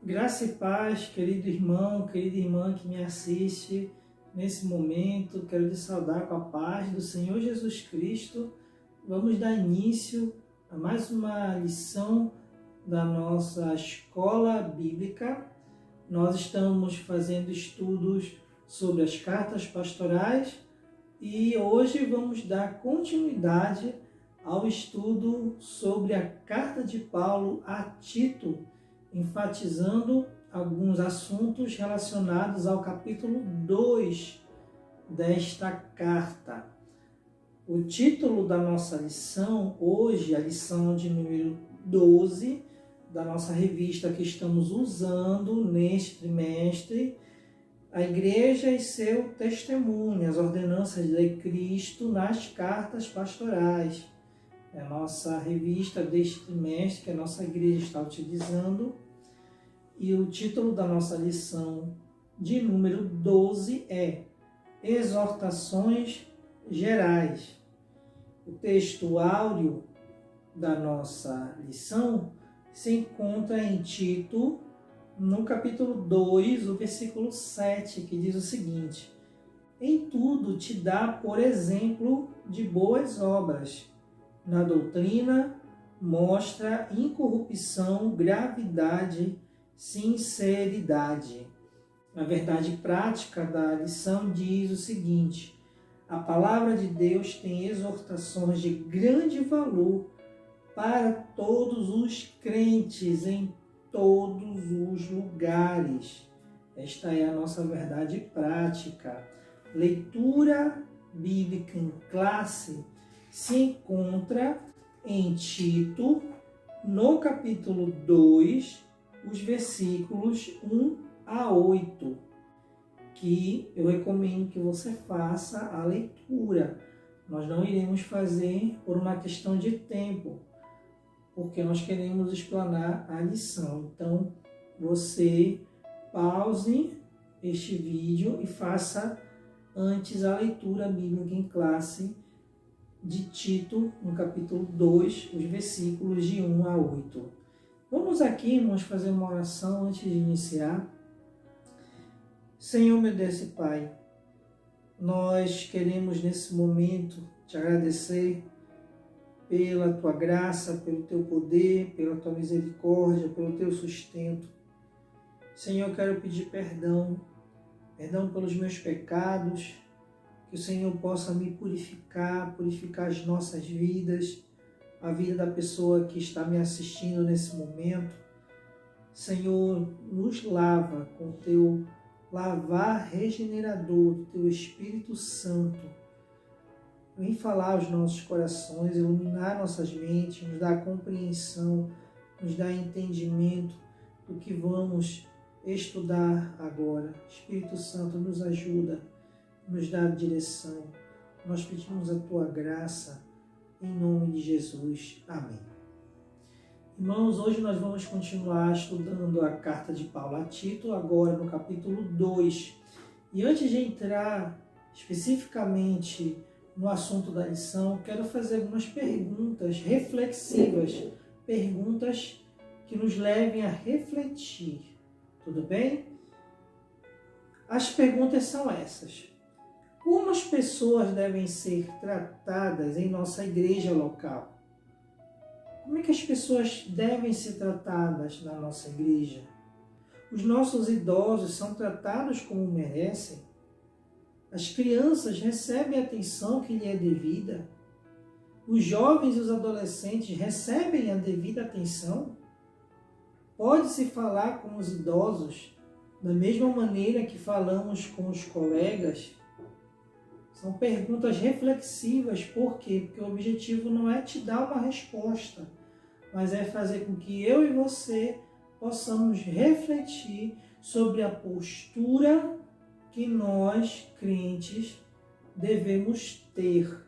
Graça e paz, querido irmão, querida irmã que me assiste nesse momento. Quero te saudar com a paz do Senhor Jesus Cristo. Vamos dar início a mais uma lição da nossa escola bíblica. Nós estamos fazendo estudos sobre as cartas pastorais e hoje vamos dar continuidade ao estudo sobre a carta de Paulo a Tito, enfatizando alguns assuntos relacionados ao capítulo 2 desta carta. O título da nossa lição hoje, a lição de número 12 da nossa revista que estamos usando neste trimestre, a Igreja e seu testemunho, as ordenanças de Cristo nas cartas pastorais. É a nossa revista deste trimestre que a nossa igreja está utilizando. E o título da nossa lição de número 12 é Exortações Gerais. O texto áureo da nossa lição se encontra em Tito, no capítulo 2, o versículo 7, que diz o seguinte: Em tudo te dá por exemplo de boas obras. Na doutrina mostra incorrupção, gravidade, sinceridade. A verdade prática da lição diz o seguinte: a palavra de Deus tem exortações de grande valor para todos os crentes em todos os lugares. Esta é a nossa verdade prática. Leitura bíblica em classe se encontra em Tito, no capítulo 2, os versículos 1 a 8, que eu recomendo que você faça a leitura. Nós não iremos fazer por uma questão de tempo, porque nós queremos explanar a lição. Então, você pause este vídeo e faça antes a leitura bíblica em classe de Tito, no capítulo 2, os versículos de 1 a 8. Vamos aqui, irmãos, fazer uma oração antes de iniciar. Senhor, meu Deus e Pai, nós queremos nesse momento te agradecer pela tua graça, pelo teu poder, pela tua misericórdia, pelo teu sustento. Senhor, eu quero pedir perdão pelos meus pecados, que o Senhor possa me purificar as nossas vidas, a vida da pessoa que está me assistindo nesse momento. Senhor, nos lava com o teu lavar regenerador do teu Espírito Santo. Vem falar aos nossos corações, iluminar nossas mentes, nos dar compreensão, nos dar entendimento do que vamos estudar agora. Espírito Santo, nos ajuda, nos dá direção. Nós pedimos a tua graça, em nome de Jesus. Amém. Irmãos, hoje nós vamos continuar estudando a carta de Paulo a Tito, agora no capítulo 2. E antes de entrar especificamente no assunto da lição, quero fazer algumas perguntas reflexivas, perguntas que nos levem a refletir. Tudo bem? As perguntas são essas. Como as pessoas devem ser tratadas em nossa igreja local? Como é que as pessoas devem ser tratadas na nossa igreja? Os nossos idosos são tratados como merecem? As crianças recebem a atenção que lhe é devida? Os jovens e os adolescentes recebem a devida atenção? Pode-se falar com os idosos da mesma maneira que falamos com os colegas? São perguntas reflexivas. Por quê? Porque o objetivo não é te dar uma resposta, mas é fazer com que eu e você possamos refletir sobre a postura que nós, crentes, devemos ter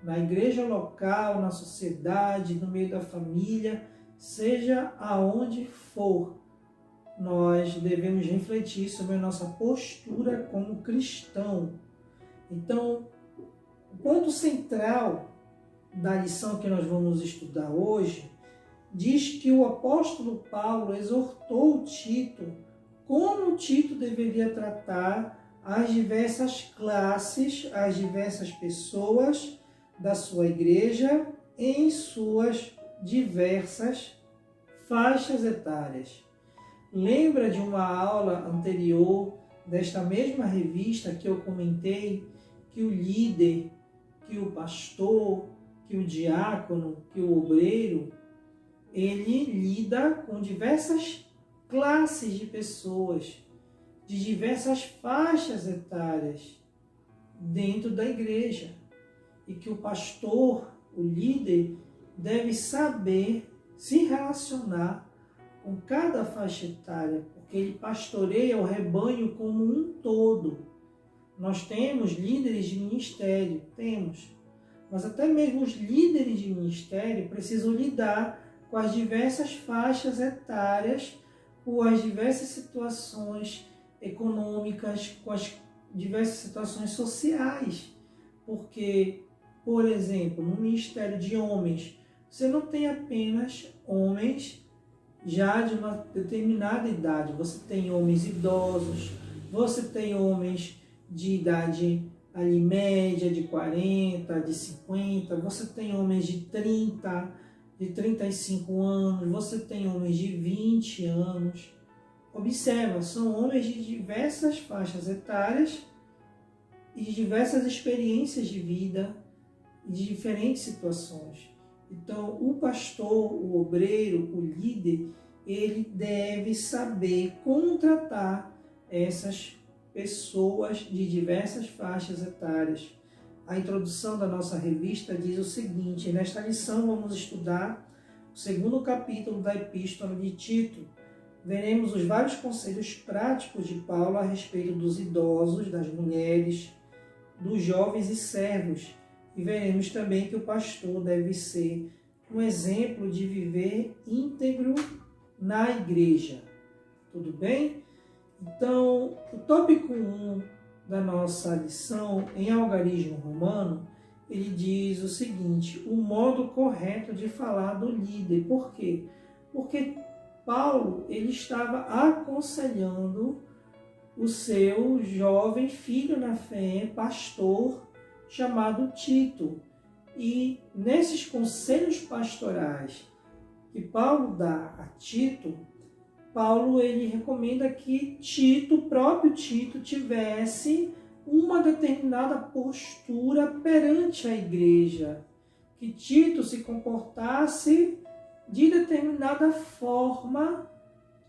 na igreja local, na sociedade, no meio da família, seja aonde for. Nós devemos refletir sobre a nossa postura como cristão. Então, o ponto central da lição que nós vamos estudar hoje diz que o apóstolo Paulo exortou Tito como Tito deveria tratar as diversas classes, as diversas pessoas da sua igreja em suas diversas faixas etárias. Lembra de uma aula anterior desta mesma revista que eu comentei que o líder, que o pastor, que o diácono, que o obreiro, ele lida com diversas classes de pessoas, de diversas faixas etárias dentro da igreja. E que o pastor, o líder, deve saber se relacionar com cada faixa etária, porque ele pastoreia o rebanho como um todo. Nós temos líderes de ministério, mas até mesmo os líderes de ministério precisam lidar com as diversas faixas etárias, com as diversas situações econômicas, com as diversas situações sociais. Porque, por exemplo, no ministério de homens, você não tem apenas homens já de uma determinada idade. Você tem homens idosos, você tem homens de idade ali média, de 40, de 50, você tem homens de 30, de 35 anos, você tem homens de 20 anos. Observa, são homens de diversas faixas etárias e de diversas experiências de vida e de diferentes situações. Então, o pastor, o obreiro, o líder, ele deve saber como tratar essas pessoas de diversas faixas etárias. A introdução da nossa revista diz o seguinte: nesta lição vamos estudar o segundo capítulo da Epístola de Tito. Veremos os vários conselhos práticos de Paulo a respeito dos idosos, das mulheres, dos jovens e servos. E veremos também que o pastor deve ser um exemplo de viver íntegro na igreja. Tudo bem? Então, o tópico 1 da nossa lição em algarismo romano, ele diz o seguinte: o modo correto de falar do líder. Por quê? Porque Paulo ele estava aconselhando o seu jovem filho na fé, pastor, chamado Tito. E nesses conselhos pastorais que Paulo dá a Tito, Paulo ele recomenda que Tito, o próprio Tito, tivesse uma determinada postura perante a igreja, que Tito se comportasse de determinada forma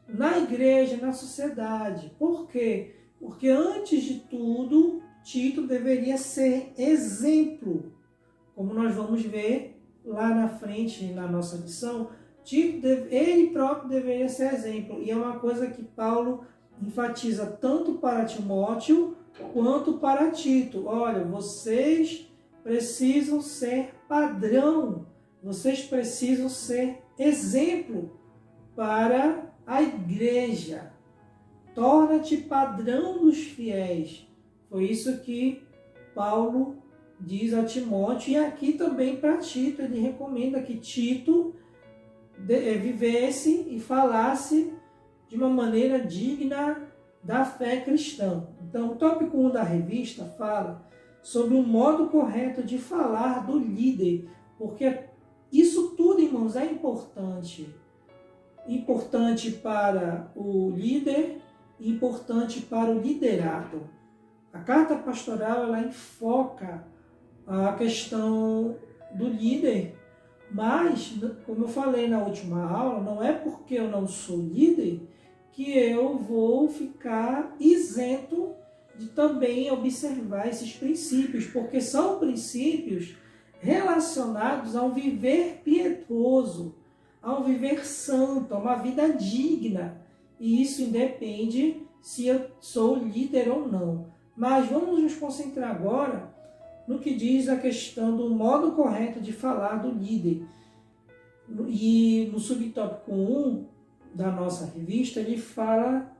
na igreja, na sociedade. Por quê? Porque antes de tudo, Tito deveria ser exemplo. Como nós vamos ver lá na frente, na nossa lição, Tito, ele próprio deveria ser exemplo. E é uma coisa que Paulo enfatiza tanto para Timóteo quanto para Tito. Olha, vocês precisam ser padrão, vocês precisam ser exemplo para a igreja. Torna-te padrão dos fiéis. Foi isso que Paulo diz a Timóteo, e aqui também para Tito. Ele recomenda que Tito vivesse e falasse de uma maneira digna da fé cristã. Então, o tópico 1 da revista fala sobre o modo correto de falar do líder, porque isso tudo, irmãos, é importante. Importante para o líder, importante para o liderado. A carta pastoral ela enfoca a questão do líder, mas, como eu falei na última aula, não é porque eu não sou líder que eu vou ficar isento de também observar esses princípios, porque são princípios relacionados a um viver piedoso, a um viver santo, a uma vida digna. E isso independe se eu sou líder ou não. Mas vamos nos concentrar agora no que diz a questão do modo correto de falar do líder. E no subtópico 1 da nossa revista, ele fala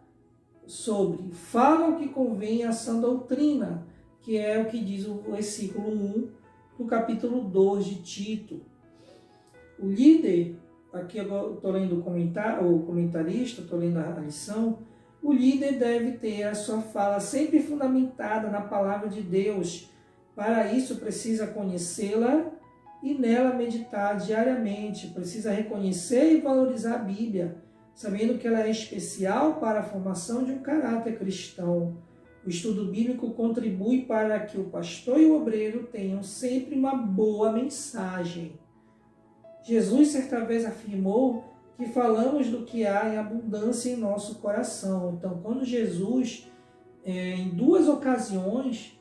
o que convém à sã doutrina, que é o que diz o versículo 1 do capítulo 2 de Tito. O líder, aqui eu estou lendo o comentarista, estou lendo a lição, o líder deve ter a sua fala sempre fundamentada na palavra de Deus. Para isso, precisa conhecê-la e nela meditar diariamente. Precisa reconhecer e valorizar a Bíblia, sabendo que ela é especial para a formação de um caráter cristão. O estudo bíblico contribui para que o pastor e o obreiro tenham sempre uma boa mensagem. Jesus certa vez afirmou que falamos do que há em abundância em nosso coração. Então, quando Jesus, em duas ocasiões,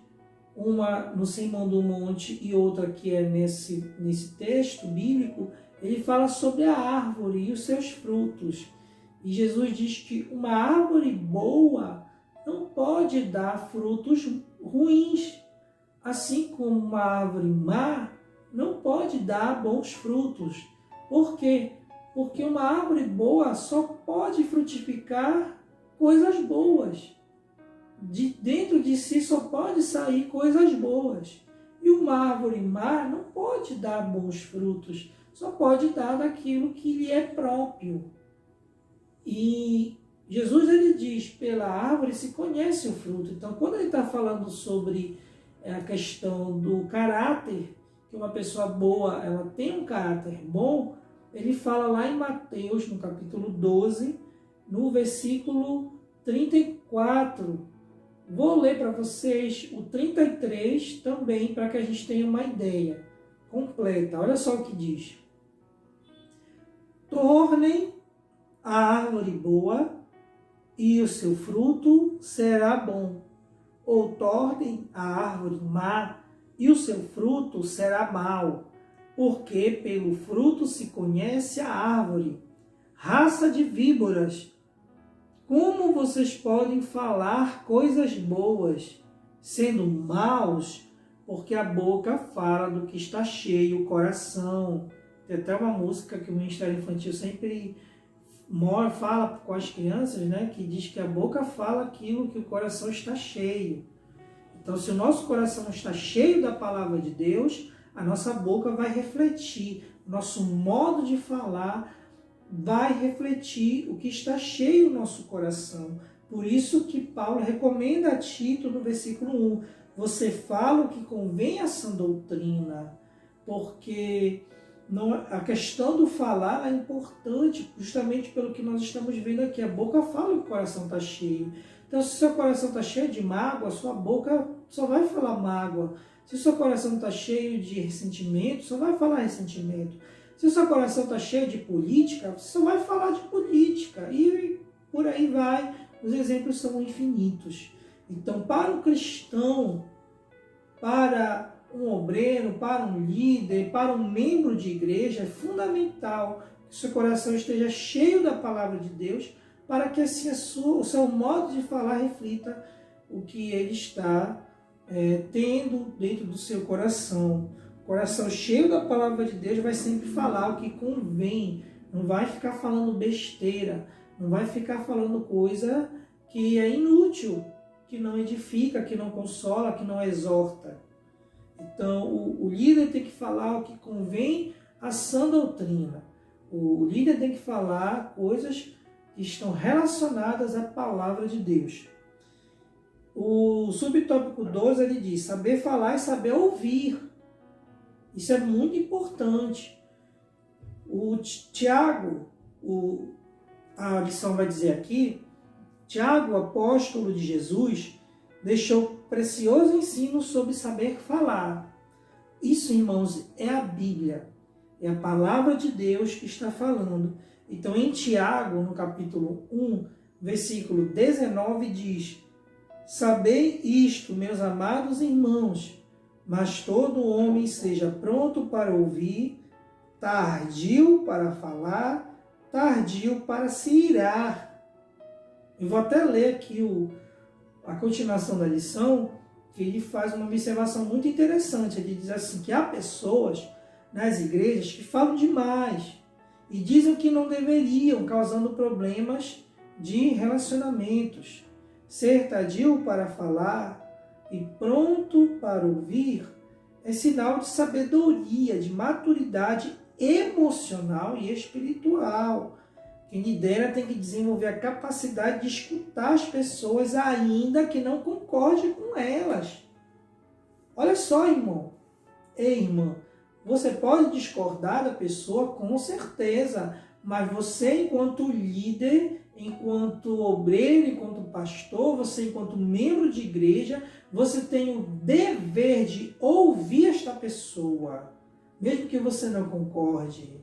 uma no Sermão do Monte e outra que é nesse texto bíblico, ele fala sobre a árvore e os seus frutos. E Jesus diz que uma árvore boa não pode dar frutos ruins, assim como uma árvore má não pode dar bons frutos. Por quê? Porque uma árvore boa só pode frutificar coisas boas. Dentro de si só pode sair coisas boas. E uma árvore má não pode dar bons frutos, só pode dar daquilo que lhe é próprio. E Jesus ele diz, pela árvore se conhece o fruto. Então, quando ele está falando sobre a questão do caráter, que uma pessoa boa, ela tem um caráter bom, ele fala lá em Mateus, no capítulo 12, no versículo 34. Vou ler para vocês o 33 também, para que a gente tenha uma ideia completa. Olha só o que diz. Tornem a árvore boa e o seu fruto será bom. Ou tornem a árvore má e o seu fruto será mau, porque pelo fruto se conhece a árvore. Raça de víboras, como vocês podem falar coisas boas, sendo maus, porque a boca fala do que está cheio o coração. Tem até uma música que o Ministério Infantil sempre fala com as crianças, né, que diz que a boca fala aquilo que o coração está cheio. Então, se o nosso coração está cheio da palavra de Deus, a nossa boca vai refletir, o nosso modo de falar vai refletir o que está cheio no nosso coração. Por isso que Paulo recomenda a Tito no versículo 1, você fala o que convém à sã doutrina, porque a questão do falar é importante, justamente pelo que nós estamos vendo aqui. A boca fala que o coração está cheio. Então, se o seu coração está cheio de mágoa, a sua boca só vai falar mágoa. Se o seu coração está cheio de ressentimento, só vai falar ressentimento. Se o seu coração está cheio de política, você só vai falar de política. E por aí vai. Os exemplos são infinitos. Então, para um cristão, para um obreiro, para um líder, para um membro de igreja, é fundamental que o seu coração esteja cheio da palavra de Deus, para que assim o seu modo de falar reflita o que ele está tendo dentro do seu coração. O coração cheio da palavra de Deus vai sempre falar o que convém, não vai ficar falando besteira, não vai ficar falando coisa que é inútil, que não edifica, que não consola, que não exorta. Então, o líder tem que falar o que convém à sã doutrina. O líder tem que falar coisas que estão relacionadas à palavra de Deus. O subtópico 12, ele diz, saber falar e saber ouvir. Isso é muito importante. O Tiago, a lição vai dizer aqui, Tiago, apóstolo de Jesus, deixou precioso ensino sobre saber falar. Isso, irmãos, é a Bíblia. É a palavra de Deus que está falando. Então, em Tiago, no capítulo 1, versículo 19, diz, sabei isto, meus amados irmãos, mas todo homem seja pronto para ouvir, tardio para falar, tardio para se irar. Eu vou até ler aqui a continuação da lição, que ele faz uma observação muito interessante. Ele diz assim, que há pessoas nas igrejas que falam demais e dizem que não deveriam, causando problemas de relacionamentos. Ser tardio para falar e pronto para ouvir é sinal de sabedoria, de maturidade emocional e espiritual. Quem lidera tem que desenvolver a capacidade de escutar as pessoas, ainda que não concorde com elas. Olha só, irmão. Ei, irmã, você pode discordar da pessoa, com certeza, mas você, enquanto líder, enquanto obreiro, enquanto pastor, você, enquanto membro de igreja, você tem o dever de ouvir esta pessoa, mesmo que você não concorde.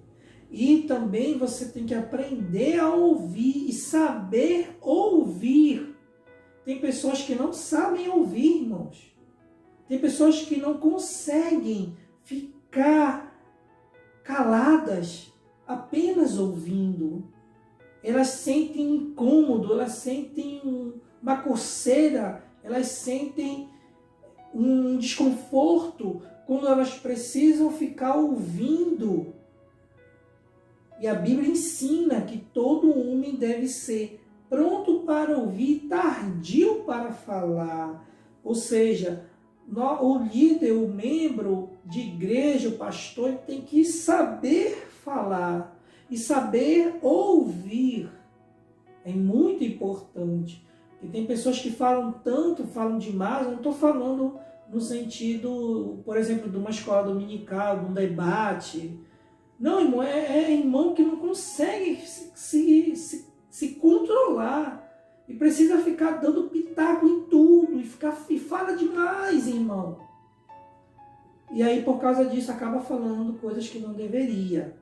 E também você tem que aprender a ouvir e saber ouvir. Tem pessoas que não sabem ouvir, irmãos. Tem pessoas que não conseguem ficar caladas, apenas ouvindo. Elas sentem incômodo, elas sentem uma coceira, elas sentem um desconforto quando elas precisam ficar ouvindo. E a Bíblia ensina que todo homem deve ser pronto para ouvir, tardio para falar. Ou seja, o líder, o membro de igreja, o pastor, tem que saber falar e saber ouvir. É muito importante. Porque tem pessoas que falam tanto, falam demais. Eu não estou falando no sentido, por exemplo, de uma escola dominical, de um debate. Não, irmão, é irmão que não consegue se controlar e precisa ficar dando pitaco em tudo e fala demais, irmão. E aí, por causa disso, acaba falando coisas que não deveria.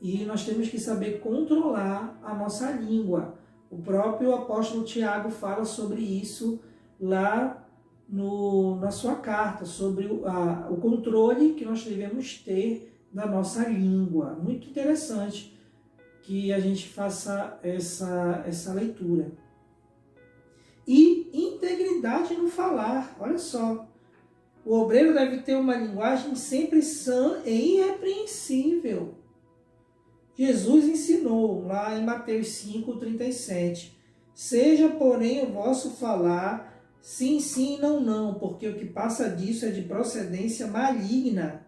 E nós temos que saber controlar a nossa língua. O próprio apóstolo Tiago fala sobre isso lá na sua carta, sobre o controle que nós devemos ter da nossa língua. Muito interessante que a gente faça essa leitura. E integridade no falar. Olha só. O obreiro deve ter uma linguagem sempre sã e irrepreensível. Jesus ensinou lá em Mateus 5:37. Seja, porém, o vosso falar sim, sim, não, não, porque o que passa disso é de procedência maligna.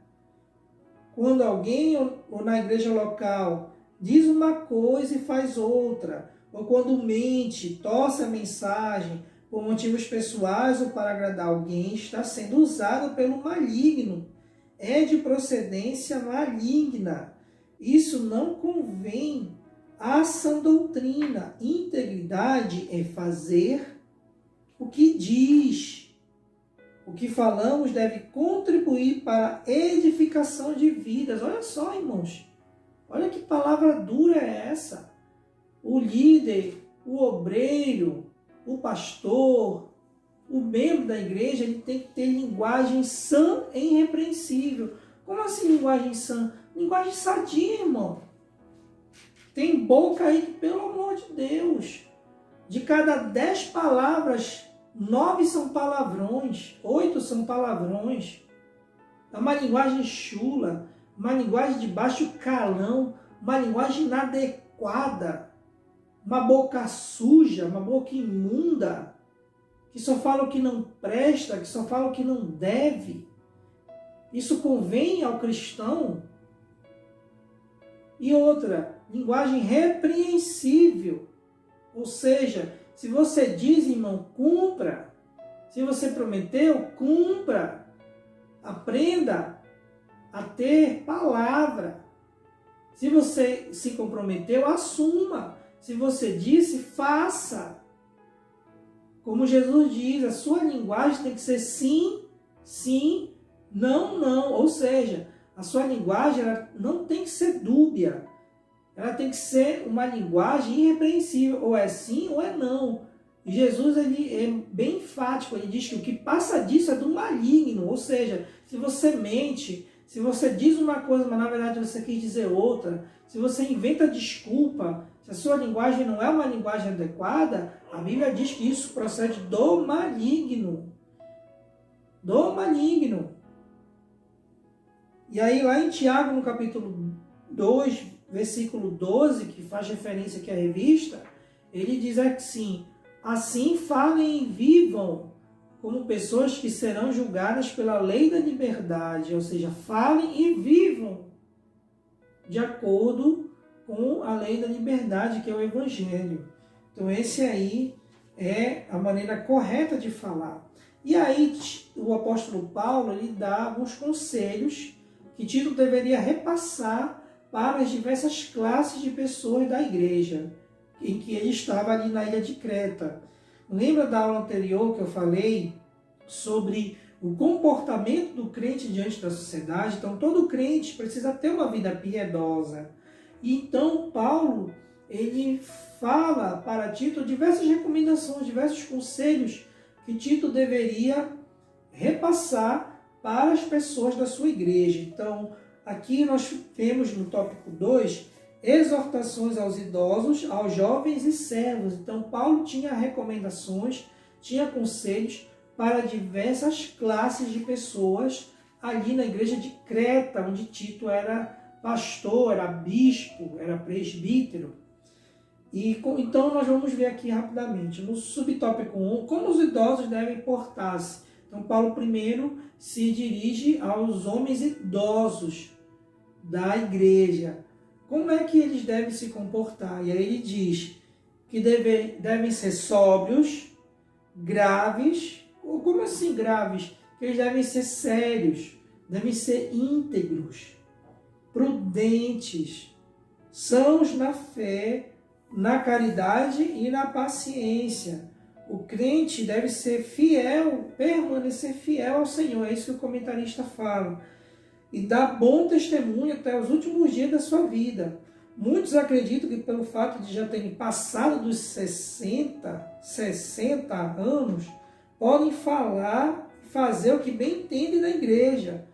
Quando alguém ou na igreja local diz uma coisa e faz outra, ou quando mente, torce a mensagem por motivos pessoais ou para agradar alguém, está sendo usado pelo maligno. É de procedência maligna. Isso não convém à sã doutrina. Integridade é fazer o que diz. O que falamos deve contribuir para a edificação de vidas. Olha só, irmãos. Olha que palavra dura é essa. O líder, o obreiro, o pastor, o membro da igreja, ele tem que ter linguagem sã e irrepreensível. Como assim linguagem sã? Linguagem sadia, irmão. Tem boca aí que, pelo amor de Deus, de cada 10 palavras, 9 são palavrões, 8 são palavrões. É uma linguagem chula, uma linguagem de baixo calão, uma linguagem inadequada, uma boca suja, uma boca imunda, que só fala o que não presta, que só fala o que não deve. Isso convém ao cristão? E outra, linguagem repreensível, ou seja, se você diz, irmão, cumpra. Se você prometeu, cumpra. Aprenda a ter palavra. Se você se comprometeu, assuma. Se você disse, faça. Como Jesus diz, a sua linguagem tem que ser sim, sim, não, não. Ou seja, a sua linguagem ela não tem que ser dúbia. Ela tem que ser uma linguagem irrepreensível. Ou é sim ou é não. E Jesus ele é bem enfático. Ele diz que o que passa disso é do maligno. Ou seja, se você mente, se você diz uma coisa, mas na verdade você quis dizer outra, se você inventa desculpa, se a sua linguagem não é uma linguagem adequada, a Bíblia diz que isso procede do maligno. Do maligno. E aí lá em Tiago, no capítulo 2, versículo 12, que faz referência aqui à revista, ele diz assim, assim falem e vivam como pessoas que serão julgadas pela lei da liberdade, ou seja, falem e vivam de acordo com a lei da liberdade, que é o Evangelho. Então esse aí é a maneira correta de falar. E aí o apóstolo Paulo ele dá alguns conselhos que Tito deveria repassar para as diversas classes de pessoas da igreja, em que ele estava ali na ilha de Creta. Lembra da aula anterior que eu falei sobre o comportamento do crente diante da sociedade? Então todo crente precisa ter uma vida piedosa. E então Paulo ele fala para Tito diversas recomendações, diversos conselhos que Tito deveria repassar para as pessoas da sua igreja. Então, aqui nós temos no tópico 2, exortações aos idosos, aos jovens e servos. Então, Paulo tinha recomendações, tinha conselhos para diversas classes de pessoas ali na igreja de Creta, onde Tito era pastor, era bispo, era presbítero. Então nós vamos ver aqui rapidamente, no subtópico 1, como os idosos devem portar-se. Então Paulo primeiro se dirige aos homens idosos da igreja. Como é que eles devem se comportar? E aí ele diz que devem ser sóbrios, graves. Como assim graves? Que eles devem ser sérios, devem ser íntegros, prudentes, sãos na fé, na caridade e na paciência. O crente deve ser fiel, permanecer fiel ao Senhor. É isso que o comentarista fala. E dar bom testemunho até os últimos dias da sua vida. Muitos acreditam que pelo fato de já terem passado dos 60 anos, podem falar e fazer o que bem entendem da igreja.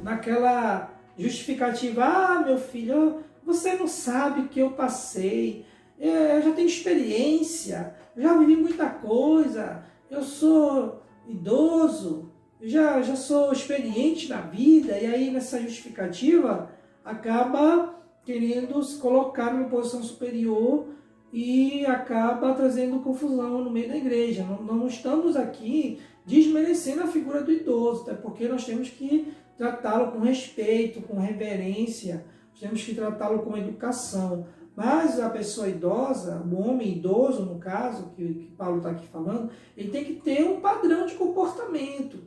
Naquela justificativa, meu filho, você não sabe o que eu passei. Eu já tenho experiência, já vivi muita coisa, eu sou idoso, já sou experiente na vida, e aí nessa justificativa acaba querendo se colocar numa posição superior e acaba trazendo confusão no meio da igreja. Não estamos aqui desmerecendo a figura do idoso, até porque nós temos que tratá-lo com respeito, com reverência, temos que tratá-lo com educação. Mas a pessoa idosa, o homem idoso, no caso, que Paulo está aqui falando, ele tem que ter um padrão de comportamento,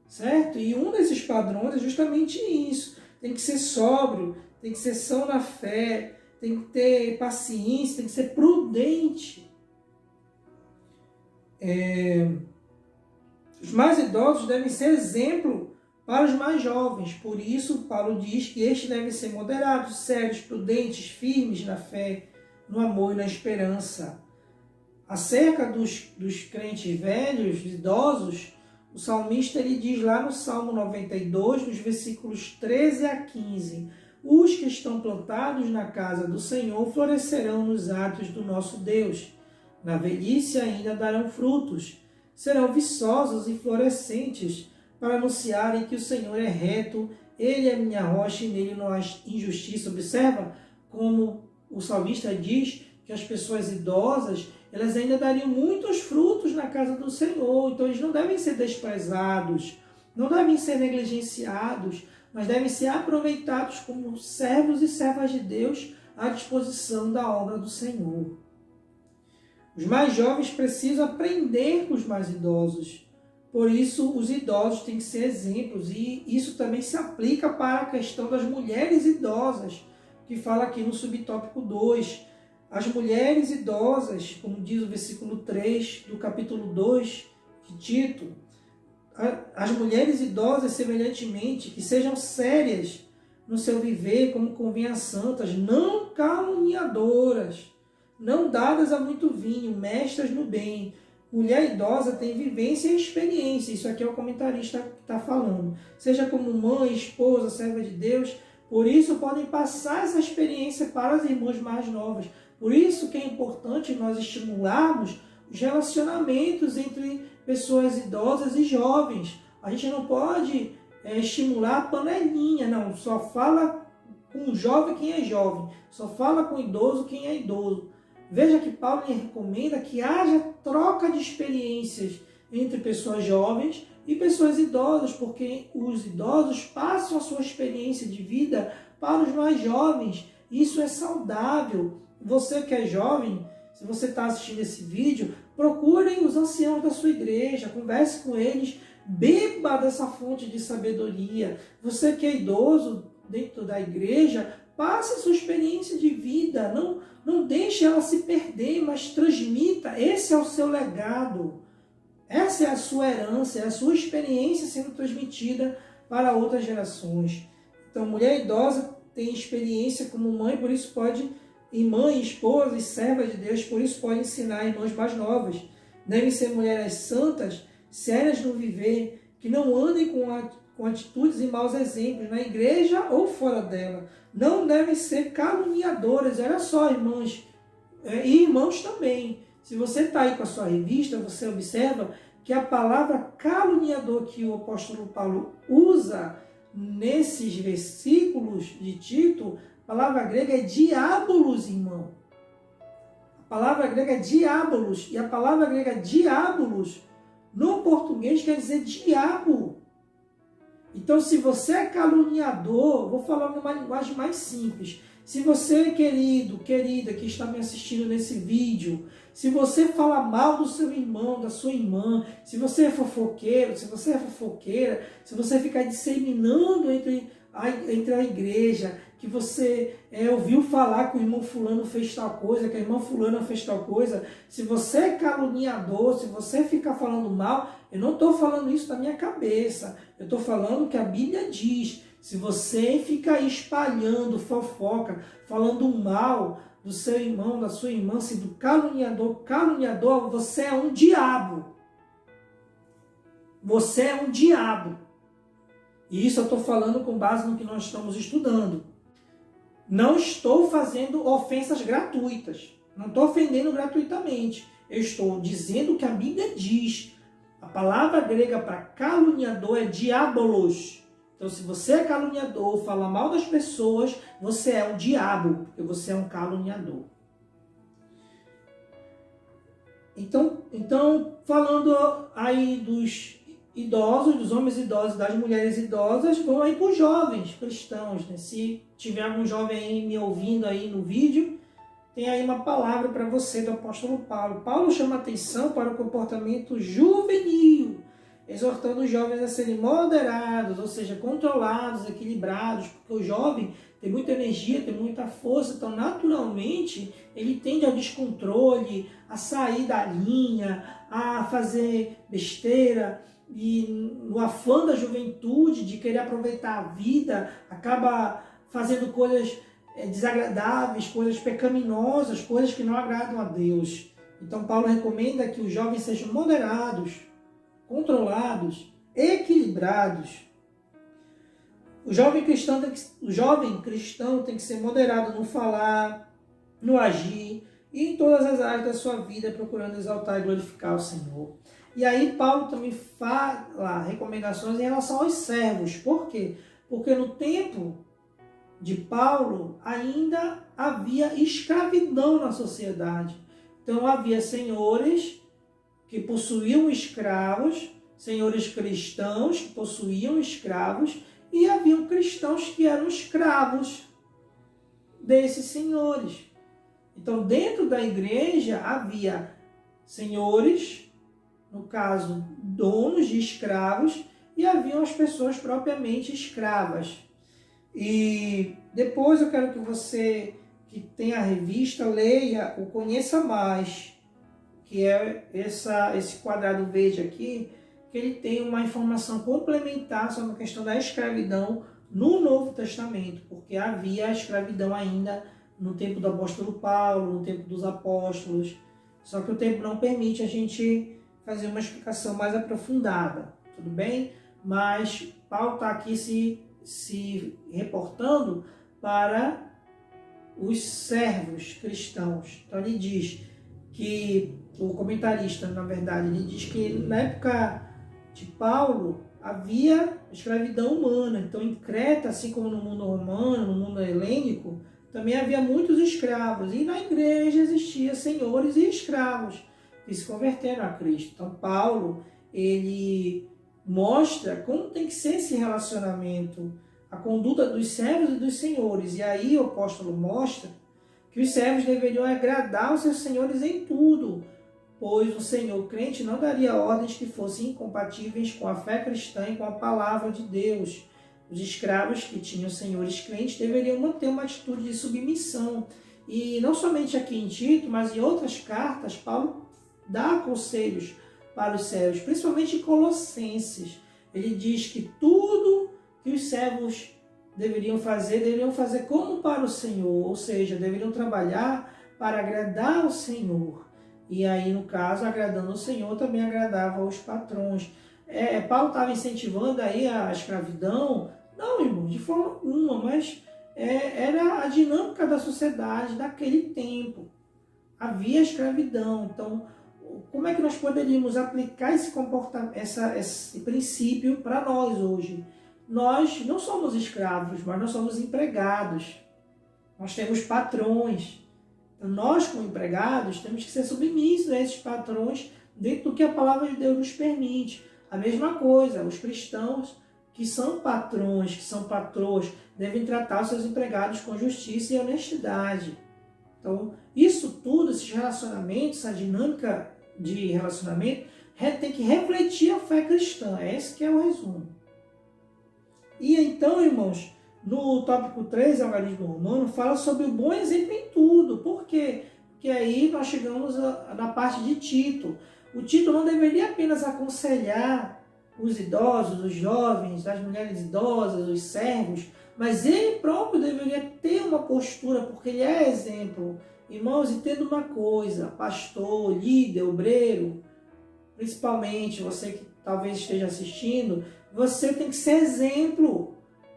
certo? E um desses padrões é justamente isso. Tem que ser sóbrio, tem que ser são na fé, tem que ter paciência, tem que ser prudente. Os mais idosos devem ser exemplo para os mais jovens. Por isso, Paulo diz que estes devem ser moderados, sérios, prudentes, firmes na fé, no amor e na esperança. Acerca dos crentes velhos, idosos, o salmista ele diz lá no Salmo 92, nos versículos 13 a 15, os que estão plantados na casa do Senhor florescerão nos atos do nosso Deus. Na velhice ainda darão frutos, serão viçosos e florescentes, para anunciarem que o Senhor é reto, Ele é minha rocha e nele não há injustiça. Observa como o salmista diz que as pessoas idosas, elas ainda dariam muitos frutos na casa do Senhor. Então eles não devem ser desprezados, não devem ser negligenciados, mas devem ser aproveitados como servos e servas de Deus à disposição da obra do Senhor. Os mais jovens precisam aprender com os mais idosos. Por isso, os idosos têm que ser exemplos, e isso também se aplica para a questão das mulheres idosas, que fala aqui no subtópico 2. As mulheres idosas, como diz o versículo 3 do capítulo 2 de Tito, as mulheres idosas, semelhantemente, que sejam sérias no seu viver, como convém a santas, não caluniadoras, não dadas a muito vinho, mestras no bem. Mulher idosa tem vivência e experiência. Isso aqui é o comentarista que está falando. Seja como mãe, esposa, serva de Deus. Por isso podem passar essa experiência para as irmãs mais novas. Por isso que é importante nós estimularmos os relacionamentos entre pessoas idosas e jovens. A gente não pode estimular a panelinha, não. Só fala com o jovem quem é jovem. Só fala com o idoso quem é idoso. Veja que Paulo recomenda que haja troca de experiências entre pessoas jovens e pessoas idosas, porque os idosos passam a sua experiência de vida para os mais jovens. Isso é saudável. Você que é jovem, se você está assistindo esse vídeo, procurem os anciãos da sua igreja, converse com eles, beba dessa fonte de sabedoria. Você que é idoso dentro da igreja, passe a sua experiência de vida, não deixe ela se perder, mas transmita. Esse é o seu legado, essa é a sua herança, é a sua experiência sendo transmitida para outras gerações. Então, mulher idosa tem experiência como mãe, por isso pode, e mãe, esposa e serva de Deus, por isso pode ensinar irmãs mais novas. Devem ser mulheres santas, sérias no viver, que não andem com atitudes e maus exemplos na igreja ou fora dela. Não devem ser caluniadoras. Olha só, irmãs e irmãos também. Se você está aí com a sua revista, você observa que a palavra caluniador que o apóstolo Paulo usa nesses versículos de Tito, a palavra grega é diabolos, irmão. A palavra grega é diabolos. E a palavra grega diabolos, no português, quer dizer diabo. Então, se você é caluniador, vou falar numa linguagem mais simples. Se você, querido, querida, que está me assistindo nesse vídeo, se você fala mal do seu irmão, da sua irmã, se você é fofoqueiro, se você é fofoqueira, se você ficar disseminando entre a igreja, que você ouviu falar que o irmão fulano fez tal coisa, que a irmã fulana fez tal coisa, se você é caluniador, se você ficar falando mal, eu não estou falando isso da minha cabeça, eu estou falando que a Bíblia diz. Se você fica espalhando fofoca, falando mal do seu irmão, da sua irmã, sendo caluniador, você é um diabo. Você é um diabo. E isso eu estou falando com base no que nós estamos estudando. Não estou fazendo ofensas gratuitas. Não estou ofendendo gratuitamente. Eu estou dizendo o que a Bíblia diz. A palavra grega para caluniador é diabolos. Então, se você é caluniador, fala mal das pessoas, você é um diabo, porque você é um caluniador. Então, falando aí dos idosos, dos homens idosos, das mulheres idosas, vão aí para os jovens cristãos, né? Se tiver algum jovem aí me ouvindo aí no vídeo, tem aí uma palavra para você do apóstolo Paulo. Paulo chama atenção para o comportamento juvenil, exortando os jovens a serem moderados, ou seja, controlados, equilibrados, porque o jovem tem muita energia, tem muita força, então naturalmente ele tende ao descontrole, a sair da linha, a fazer besteira, e no afã da juventude, de querer aproveitar a vida, acaba fazendo coisas desagradáveis, coisas pecaminosas, coisas que não agradam a Deus. Então Paulo recomenda que os jovens sejam moderados, controlados, equilibrados. O jovem cristão tem que ser moderado no falar, no agir e em todas as áreas da sua vida, procurando exaltar e glorificar o Senhor. E aí Paulo também fala recomendações em relação aos servos. Por quê? Porque no tempo de Paulo ainda havia escravidão na sociedade. Então havia senhores que possuíam escravos, senhores cristãos que possuíam escravos, e haviam cristãos que eram escravos desses senhores. Então, dentro da igreja havia senhores, no caso, donos de escravos, e haviam as pessoas propriamente escravas. E depois eu quero que você, que tem a revista, leia o Conheça Mais, que é esse quadrado verde aqui, que ele tem uma informação complementar sobre a questão da escravidão no Novo Testamento, porque havia a escravidão ainda no tempo do apóstolo Paulo, no tempo dos apóstolos, só que o tempo não permite a gente fazer uma explicação mais aprofundada, tudo bem? Mas Paulo está aqui se reportando para os servos cristãos. Então ele diz que, o comentarista, na verdade, ele diz que na época de Paulo havia escravidão humana. Então em Creta, assim como no mundo romano, no mundo helênico, também havia muitos escravos. E na igreja existiam senhores e escravos que se converteram a Cristo. Então Paulo, ele mostra como tem que ser esse relacionamento a conduta dos servos e dos senhores. E aí o apóstolo mostra que os servos deveriam agradar os seus senhores em tudo, pois o senhor crente não daria ordens que fossem incompatíveis com a fé cristã e com a palavra de Deus. Os escravos que tinham senhores crentes deveriam manter uma atitude de submissão. E não somente aqui em Tito, mas em outras cartas, Paulo dá conselhos para os servos, principalmente em Colossenses. Ele diz que tudo que os servos deveriam fazer como para o Senhor, ou seja, deveriam trabalhar para agradar o Senhor. E aí, no caso, agradando o Senhor, também agradava os patrões. Paulo estava incentivando aí a escravidão? Não, irmão, de forma alguma, mas era a dinâmica da sociedade daquele tempo. Havia escravidão. Então, como é que nós poderíamos aplicar esse comportamento, esse princípio para nós hoje? Nós não somos escravos, mas nós somos empregados. Nós temos patrões. Nós, como empregados, temos que ser submissos a esses patrões dentro do que a palavra de Deus nos permite. A mesma coisa, os cristãos que são patrões, que são patroas, devem tratar os seus empregados com justiça e honestidade. Então, isso tudo, esses relacionamentos, essa dinâmica de relacionamento, tem que refletir a fé cristã. Esse que é o resumo. E então, irmãos, no tópico 3, Algarismo Romano, fala sobre o bom exemplo em tudo. Por quê? Porque aí nós chegamos na parte de Tito. O Tito não deveria apenas aconselhar os idosos, os jovens, as mulheres idosas, os servos, mas ele próprio deveria ter uma postura, porque ele é exemplo. Irmãos, entenda uma coisa, pastor, líder, obreiro, principalmente você que talvez esteja assistindo, você tem que ser exemplo,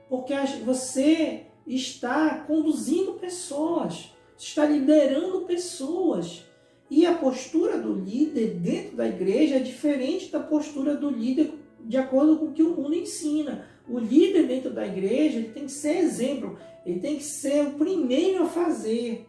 porque você está conduzindo pessoas, está liderando pessoas. E a postura do líder dentro da igreja é diferente da postura do líder de acordo com o que o mundo ensina. O líder dentro da igreja ele tem que ser exemplo, ele tem que ser o primeiro a fazer.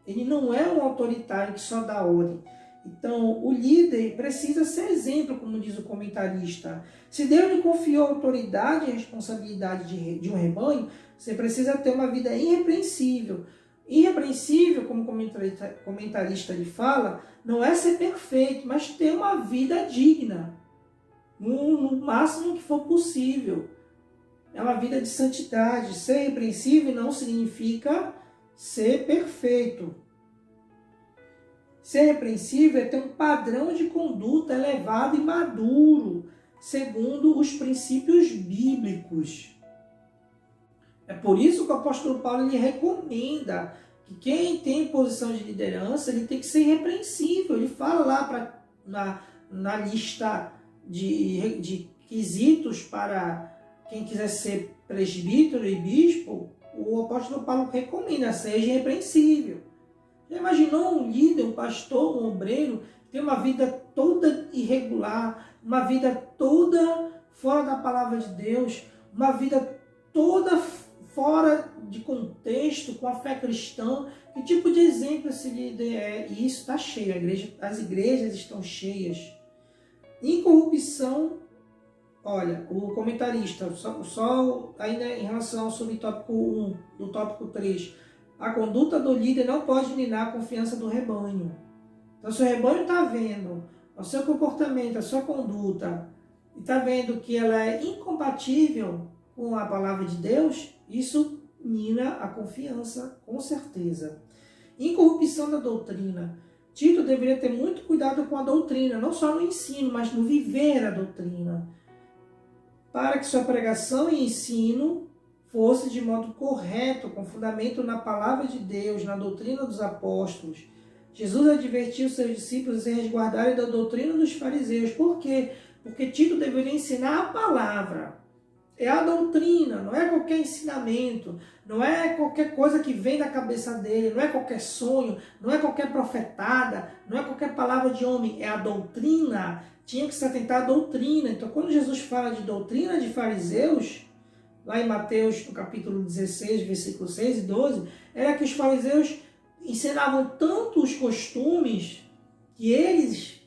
Ele não é um autoritário que só dá ordem. Então, o líder precisa ser exemplo, como diz o comentarista. Se Deus lhe confiou a autoridade e a responsabilidade de um rebanho, você precisa ter uma vida irrepreensível. Irrepreensível, como o comentarista lhe fala, não é ser perfeito, mas ter uma vida digna, no máximo que for possível. É uma vida de santidade. Ser irrepreensível não significa ser perfeito. Ser repreensível é ter um padrão de conduta elevado e maduro, segundo os princípios bíblicos. É por isso que o apóstolo Paulo ele recomenda que quem tem posição de liderança ele tem que ser irrepreensível. Ele fala lá na lista de quesitos para quem quiser ser presbítero e bispo, o apóstolo Paulo recomenda, seja irrepreensível. Já imaginou um líder, um pastor, um obreiro, ter uma vida toda irregular, uma vida toda fora da palavra de Deus, uma vida toda fora de contexto, com a fé cristã? Que tipo de exemplo esse líder é? E isso está cheio, as igrejas estão cheias. Incorrupção, olha, o comentarista, só ainda em relação ao subtópico 1, do tópico 3, a conduta do líder não pode minar a confiança do rebanho. Então, se o rebanho está vendo o seu comportamento, a sua conduta, e está vendo que ela é incompatível com a palavra de Deus, isso mina a confiança, com certeza. Incorrupção da doutrina. Tito deveria ter muito cuidado com a doutrina, não só no ensino, mas no viver a doutrina, para que sua pregação e ensino fosse de modo correto, com fundamento na palavra de Deus, na doutrina dos apóstolos. Jesus advertiu seus discípulos em resguardarem da doutrina dos fariseus. Por quê? Porque Tito deveria ensinar a palavra. É a doutrina, não é qualquer ensinamento, não é qualquer coisa que vem da cabeça dele, não é qualquer sonho, não é qualquer profetada, não é qualquer palavra de homem, é a doutrina. Tinha que se atentar à doutrina. Então, quando Jesus fala de doutrina de fariseus, lá em Mateus, no capítulo 16, versículos 6 e 12, era que os fariseus ensinavam tanto os costumes que eles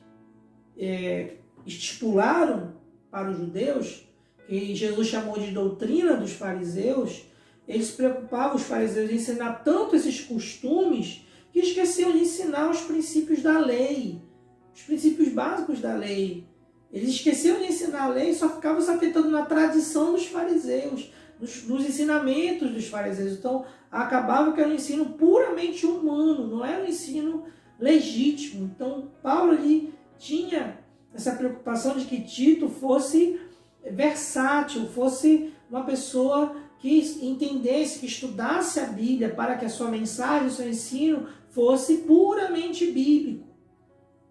estipularam para os judeus, que Jesus chamou de doutrina dos fariseus, eles se preocupavam, os fariseus, em ensinar tanto esses costumes, que esqueciam de ensinar os princípios da lei, os princípios básicos da lei. Eles esqueciam de ensinar a lei e só ficavam se atentando na tradição dos fariseus, nos ensinamentos dos fariseus. Então, acabava que era um ensino puramente humano, não era um ensino legítimo. Então, Paulo ali tinha essa preocupação de que Tito fosse versátil, fosse uma pessoa que entendesse, que estudasse a Bíblia para que a sua mensagem, o seu ensino fosse puramente bíblico.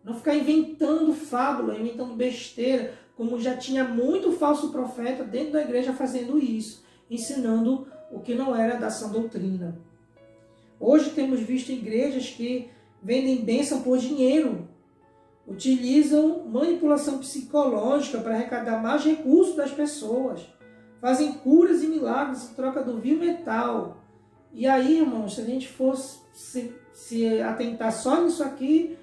Não ficar inventando fábula, inventando besteira, como já tinha muito falso profeta dentro da igreja fazendo isso, ensinando o que não era da sã doutrina. Hoje temos visto igrejas que vendem bênção por dinheiro, utilizam manipulação psicológica para arrecadar mais recursos das pessoas, fazem curas e milagres em troca do vil metal. E aí, irmãos, se a gente fosse se atentar só nisso aqui,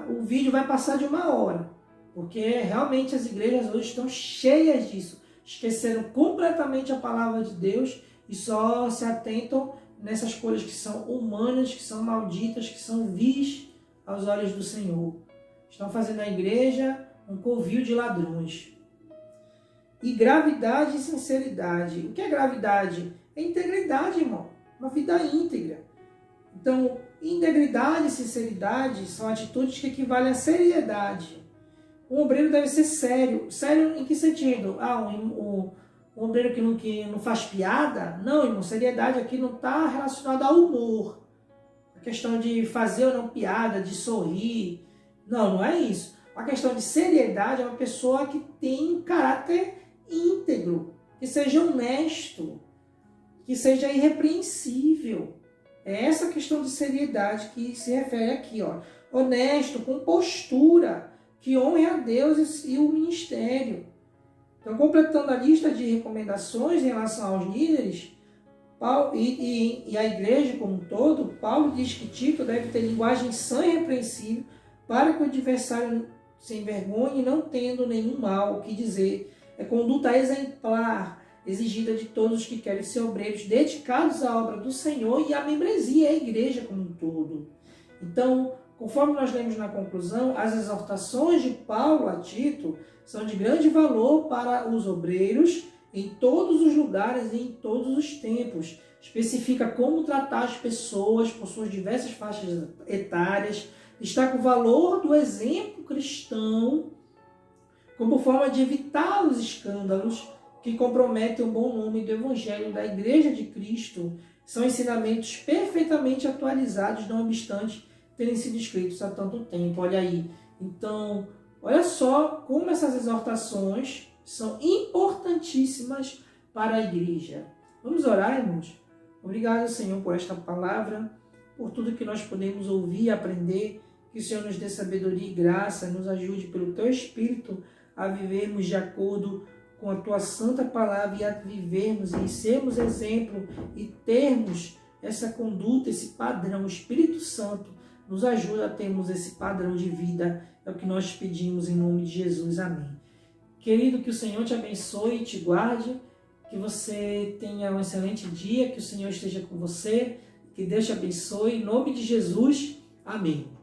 o vídeo vai passar de 1 hora, porque realmente as igrejas hoje estão cheias disso, esqueceram completamente a palavra de Deus e só se atentam nessas coisas que são humanas, que são malditas, que são vis aos olhos do Senhor. Estão fazendo a igreja um covil de ladrões. E gravidade e sinceridade. O que é gravidade? É integridade, irmão. Uma vida íntegra. Então, integridade e sinceridade são atitudes que equivalem à seriedade. Um obreiro deve ser sério. Sério em que sentido? Um obreiro que não faz piada? Não, irmão. Seriedade aqui não está relacionada ao humor. A questão de fazer ou não piada, de sorrir. Não é isso. A questão de seriedade é uma pessoa que tem um caráter íntegro, que seja honesto, que seja irrepreensível. É essa questão de seriedade que se refere aqui, ó. Honesto, com postura, que honre a Deus e o ministério. Então, completando a lista de recomendações em relação aos líderes, Paulo, e a igreja como um todo, Paulo diz que Tito deve ter linguagem sã e repreensível para que o adversário se envergonhe, não tendo nenhum mal o que dizer. É conduta exemplar, exigida de todos os que querem ser obreiros dedicados à obra do Senhor e à membresia, à igreja como um todo. Então, conforme nós lemos na conclusão, as exortações de Paulo a Tito são de grande valor para os obreiros em todos os lugares e em todos os tempos. Especifica como tratar as pessoas por suas diversas faixas etárias, destaca o valor do exemplo cristão como forma de evitar os escândalos que comprometem o bom nome do Evangelho da Igreja de Cristo. São ensinamentos perfeitamente atualizados, não obstante terem sido escritos há tanto tempo. Olha aí. Então, olha só como essas exortações são importantíssimas para a igreja. Vamos orar, irmãos? Obrigado, Senhor, por esta palavra, por tudo que nós podemos ouvir e aprender. Que o Senhor nos dê sabedoria e graça, nos ajude pelo Teu Espírito a vivermos de acordo com a Tua santa palavra e a vivermos e sermos exemplo e termos essa conduta, esse padrão. O Espírito Santo nos ajuda a termos esse padrão de vida. É o que nós pedimos em nome de Jesus. Amém. Querido, que o Senhor te abençoe e te guarde, que você tenha um excelente dia, que o Senhor esteja com você, que Deus te abençoe. Em nome de Jesus. Amém.